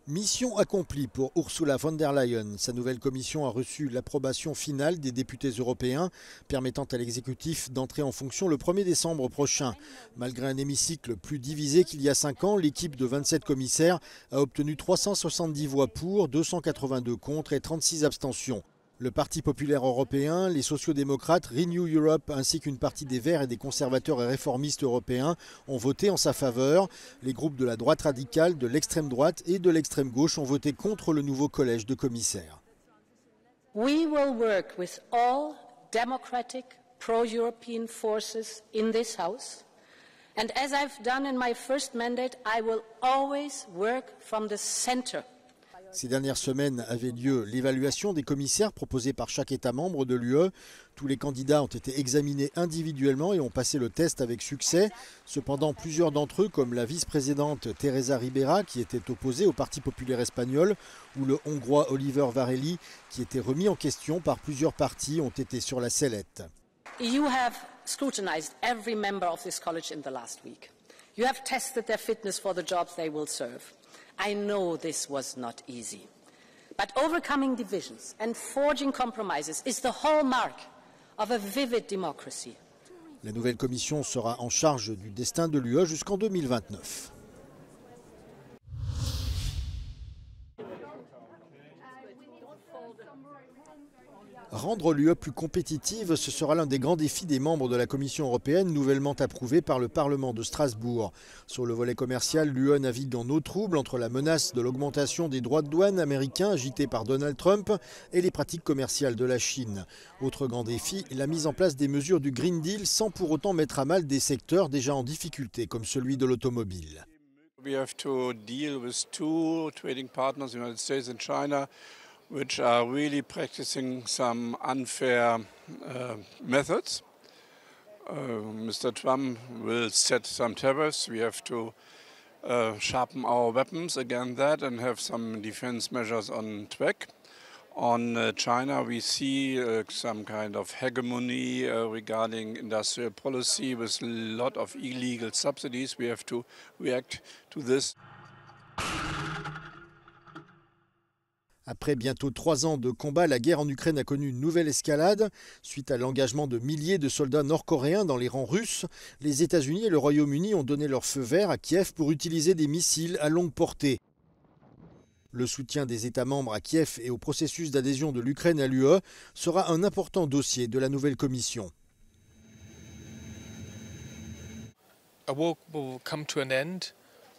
Mission accomplie pour Ursula von der Leyen. Sa nouvelle commission a reçu l'approbation finale des députés européens, permettant à l'exécutif d'entrer en fonction le 1er décembre prochain. Malgré un hémicycle plus divisé qu'il y a 5 ans, l'équipe de 27 commissaires a obtenu 370 voix pour, 282 contre et 36 abstentions. Le Parti populaire européen, les sociodémocrates, Renew Europe ainsi qu'une partie des Verts et des conservateurs et réformistes européens ont voté en sa faveur. Les groupes de la droite radicale, de l'extrême droite et de l'extrême gauche ont voté contre le nouveau collège de commissaires. We will work with all democratic, pro-European forces in this House. And as I've done in my first mandate, I will always work from the center. Ces dernières semaines avait lieu l'évaluation des commissaires proposés par chaque État membre de l'UE. Tous les candidats ont été examinés individuellement et ont passé le test avec succès. Cependant, plusieurs d'entre eux, comme la vice-présidente Teresa Ribera, qui était opposée au Parti populaire espagnol, ou le Hongrois Oliver Varhelyi, qui était remis en question par plusieurs partis, ont été sur la sellette. You have scrutinized every member of this college in the last week. You have tested their fitness for the jobs they will serve. I know this was not easy, but overcoming divisions and forging compromises is the hallmark of a vivid democracy. La nouvelle commission sera en charge du destin de l'UE jusqu'en 2029. Rendre l'UE plus compétitive, ce sera l'un des grands défis des membres de la Commission européenne nouvellement approuvée par le Parlement de Strasbourg. Sur le volet commercial, l'UE navigue en eau trouble entre la menace de l'augmentation des droits de douane américains agités par Donald Trump et les pratiques commerciales de la Chine. Autre grand défi, la mise en place des mesures du Green Deal sans pour autant mettre à mal des secteurs déjà en difficulté comme celui de l'automobile. We have to deal with two trading partners, the United States and China, which are really practicing some unfair methods. Mr. Trump will set some tariffs. We have to sharpen our weapons against that and have some defense measures on track. On China, we see some kind of hegemony regarding industrial policy with a lot of illegal subsidies. We have to react to this. Après bientôt 3 ans de combat, la guerre en Ukraine a connu une nouvelle escalade. Suite à l'engagement de milliers de soldats nord-coréens dans les rangs russes, les États-Unis et le Royaume-Uni ont donné leur feu vert à Kiev pour utiliser des missiles à longue portée. Le soutien des États membres à Kiev et au processus d'adhésion de l'Ukraine à l'UE sera un important dossier de la nouvelle Commission. A war will come to an end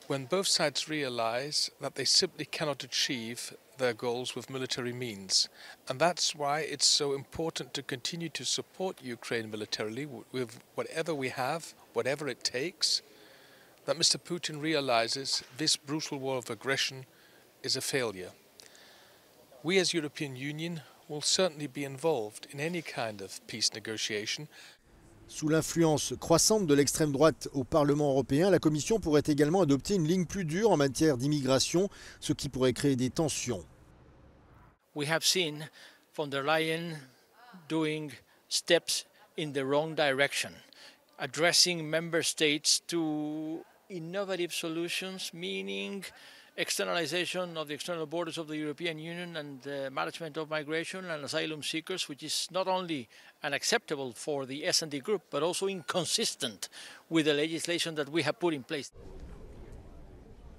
when both sides realize that they simply cannot achieve their goals with military means. And that's why it's so important to continue to support Ukraine militarily with whatever we have, whatever it takes, that Mr. Putin realizes this brutal war of aggression is a failure. We as European Union will certainly be involved in any kind of peace negotiation. Sous l'influence croissante de l'extrême droite au Parlement européen, la Commission pourrait également adopter une ligne plus dure en matière d'immigration, ce qui pourrait créer des tensions. We have seen von der Leyen doing steps in the wrong direction, addressing member states to innovative solutions, meaning externalization of the external borders of the European Union and the management of migration and asylum seekers, which is not only unacceptable for the S&D group, but also inconsistent with the legislation that we have put in place.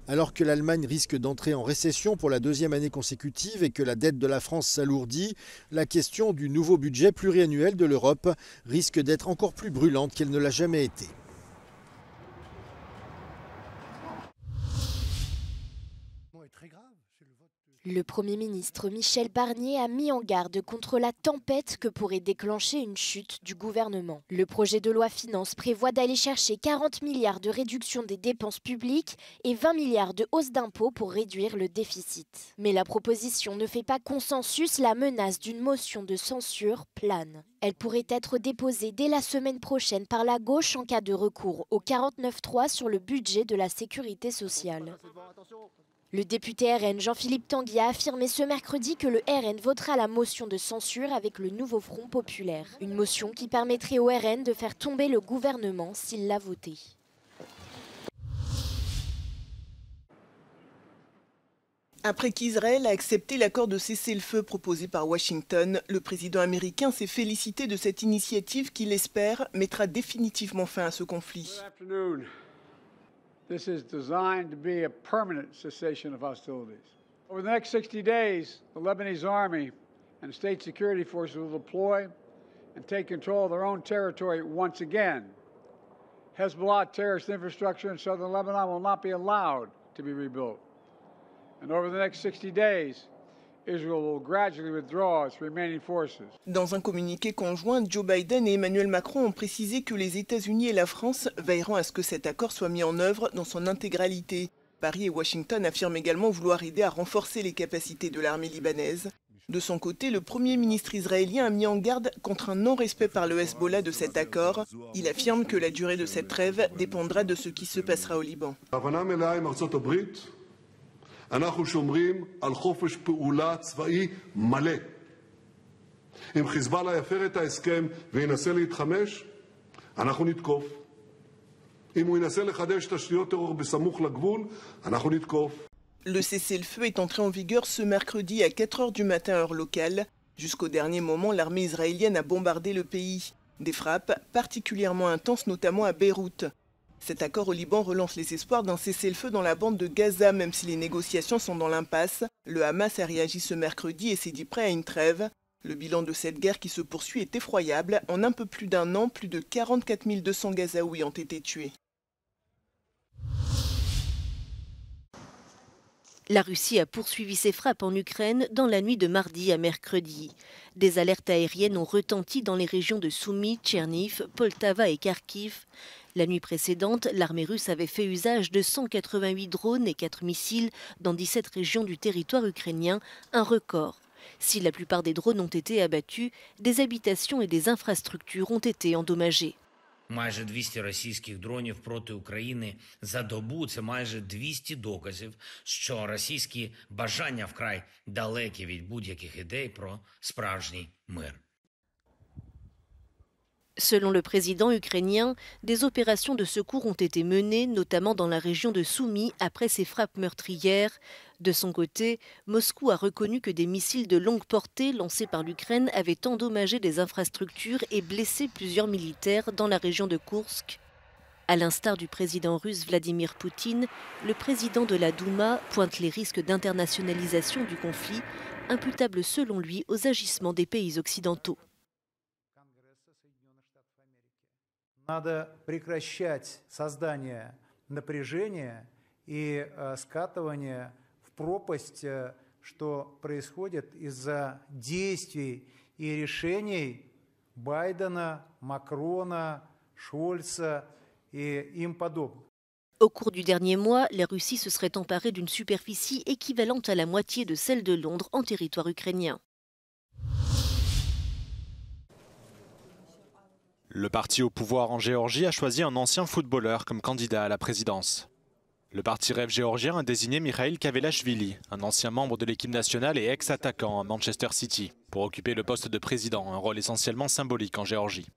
Alors que l'Allemagne risque d'entrer en récession pour la 2e année consécutive et que la dette de la France s'alourdit, la question du nouveau budget pluriannuel de l'Europe risque d'être encore plus brûlante qu'elle ne l'a jamais été. Le Premier ministre Michel Barnier a mis en garde contre la tempête que pourrait déclencher une chute du gouvernement. Le projet de loi finance prévoit d'aller chercher 40 milliards de réduction des dépenses publiques et 20 milliards de hausse d'impôts pour réduire le déficit. Mais la proposition ne fait pas consensus, la menace d'une motion de censure plane. Elle pourrait être déposée dès la semaine prochaine par la gauche en cas de recours au 49.3 sur le budget de la sécurité sociale. Le député RN Jean-Philippe Tanguy a affirmé ce mercredi que le RN votera la motion de censure avec le nouveau Front populaire. Une motion qui permettrait au RN de faire tomber le gouvernement s'il l'a votée. Après qu'Israël a accepté l'accord de cessez-le-feu proposé par Washington, le président américain s'est félicité de cette initiative qu'il espère mettra définitivement fin à ce conflit. This is designed to be a permanent cessation of hostilities. Over the next 60 days, the Lebanese army and state security forces will deploy and take control of their own territory once again. Hezbollah terrorist infrastructure in southern Lebanon will not be allowed to be rebuilt. And over the next 60 days, Israel will gradually withdraw its remaining forces. Dans un communiqué conjoint, Joe Biden et Emmanuel Macron ont précisé que les États-Unis et la France veilleront à ce que cet accord soit mis en œuvre dans son intégralité. Paris et Washington affirment également vouloir aider à renforcer les capacités de l'armée libanaise. De son côté, le Premier ministre israélien a mis en garde contre un non-respect par le Hezbollah de cet accord. Il affirme que la durée de cette trêve dépendra de ce qui se passera au Liban. אנחנו שומרים על חופש פעולה צבאי מלא. אם חיזבאללה יפר את ההסכם וינסה להתחמש, אנחנו נתקוף. אם הוא ינסה לחדש תשתיות טרור בסמוך לגבול, אנחנו נתקוף. Le cessez-le-feu est entré en vigueur ce mercredi à 4 h du matin heure locale. Jusqu'au dernier moment, l'armée israélienne a bombardé le pays. Des frappes particulièrement intenses, notamment à Beyrouth. Cet accord au Liban relance les espoirs d'un cessez-le-feu dans la bande de Gaza, même si les négociations sont dans l'impasse. Le Hamas a réagi ce mercredi et s'est dit prêt à une trêve. Le bilan de cette guerre qui se poursuit est effroyable. En un peu plus d'un an, plus de 44 200 Gazaouis ont été tués. La Russie a poursuivi ses frappes en Ukraine dans la nuit de mardi à mercredi. Des alertes aériennes ont retenti dans les régions de Soumy, Tcherniv, Poltava et Kharkiv. La nuit précédente, l'armée russe avait fait usage de 188 drones et 4 missiles dans 17 régions du territoire ukrainien, un record. Si la plupart des drones ont été abattus, des habitations et des infrastructures ont été endommagées. Майже 200 російських дронів проти України за добу – це майже 200 доказів, що російські бажання вкрай далекі від будь-яких ідей про справжній мир. Selon le président ukrainien, des opérations de secours ont été menées, notamment dans la région de Soumy, après ces frappes meurtrières. De son côté, Moscou a reconnu que des missiles de longue portée lancés par l'Ukraine avaient endommagé des infrastructures et blessé plusieurs militaires dans la région de Koursk. À l'instar du président russe Vladimir Poutine, le président de la Douma pointe les risques d'internationalisation du conflit, imputables selon lui aux agissements des pays occidentaux. Надо прекращать создание напряжения и скатывание в пропасть, что происходит из-за действий и решений Байдена, Макрона, Шольца и им подобных. Au cours du dernier mois, la Russie se serait emparée d'une superficie équivalente à la moitié de celle de Londres en territoire ukrainien. Le parti au pouvoir en Géorgie a choisi un ancien footballeur comme candidat à la présidence. Le parti Rêve géorgien a désigné Mikhail Kavelashvili, un ancien membre de l'équipe nationale et ex-attaquant à Manchester City, pour occuper le poste de président, un rôle essentiellement symbolique en Géorgie.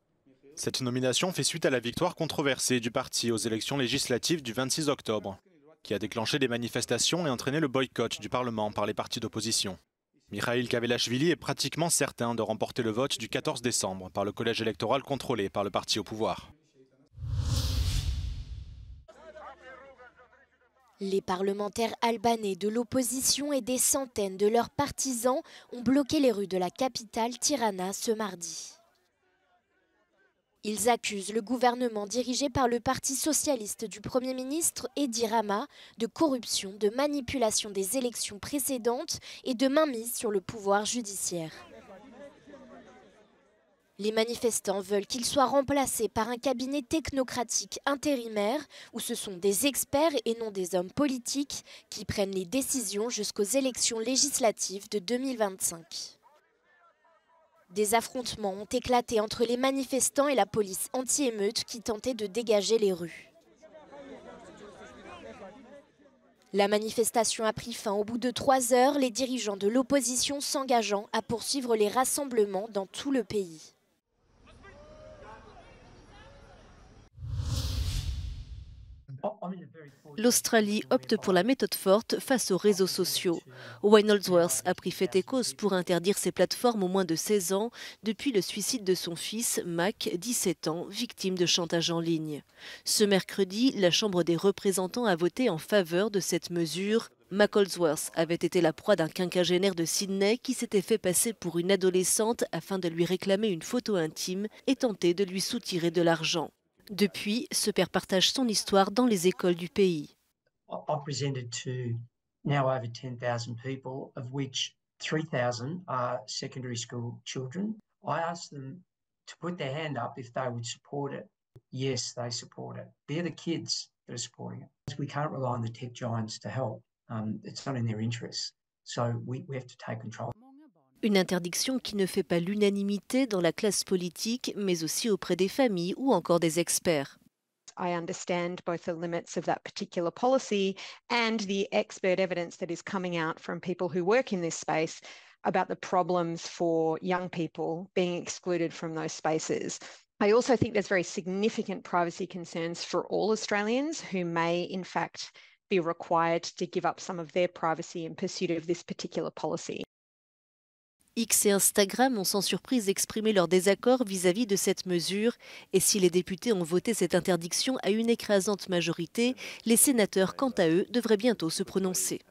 Cette nomination fait suite à la victoire controversée du parti aux élections législatives du 26 octobre, qui a déclenché des manifestations et entraîné le boycott du Parlement par les partis d'opposition. Mikhail Kavelashvili est pratiquement certain de remporter le vote du 14 décembre par le collège électoral contrôlé par le parti au pouvoir. Les parlementaires albanais de l'opposition et des centaines de leurs partisans ont bloqué les rues de la capitale Tirana ce mardi. Ils accusent le gouvernement dirigé par le Parti socialiste du Premier ministre Edi Rama de corruption, de manipulation des élections précédentes et de mainmise sur le pouvoir judiciaire. Les manifestants veulent qu'il soit remplacé par un cabinet technocratique intérimaire où ce sont des experts et non des hommes politiques qui prennent les décisions jusqu'aux élections législatives de 2025. Des affrontements ont éclaté entre les manifestants et la police anti-émeute qui tentait de dégager les rues. La manifestation a pris fin au bout de 3 heures, les dirigeants de l'opposition s'engageant à poursuivre les rassemblements dans tout le pays. L'Australie opte pour la méthode forte face aux réseaux sociaux. Wayne Holdsworth a pris fait et cause pour interdire ces plateformes aux moins de 16 ans depuis le suicide de son fils, Mac, 17 ans, victime de chantage en ligne. Ce mercredi, la Chambre des représentants a voté en faveur de cette mesure. Mac Holdsworth avait été la proie d'un quinquagénaire de Sydney qui s'était fait passer pour une adolescente afin de lui réclamer une photo intime et tenter de lui soutirer de l'argent. Depuis, ce père partage son histoire dans les écoles du pays. I've presented to now over 10,000 people, of which 3,000 are secondary school children. I asked them to put their hand up if they would support it. Yes, they support it. They're the kids that are supporting it. We can't rely on the tech giants to help. It's not in their interests. So we have to take control. Une interdiction qui ne fait pas l'unanimité dans la classe politique, mais aussi auprès des familles ou encore des experts. I understand both the limits of that particular policy and the expert evidence that is coming out from people who work in this space about the problems for young people being excluded from those spaces. I also think there's very significant privacy concerns for all Australians who may, in fact, be required to give up some of their privacy in pursuit of this particular policy. X et Instagram ont sans surprise exprimé leur désaccord vis-à-vis de cette mesure. Et si les députés ont voté cette interdiction à une écrasante majorité, les sénateurs, quant à eux, devraient bientôt se prononcer.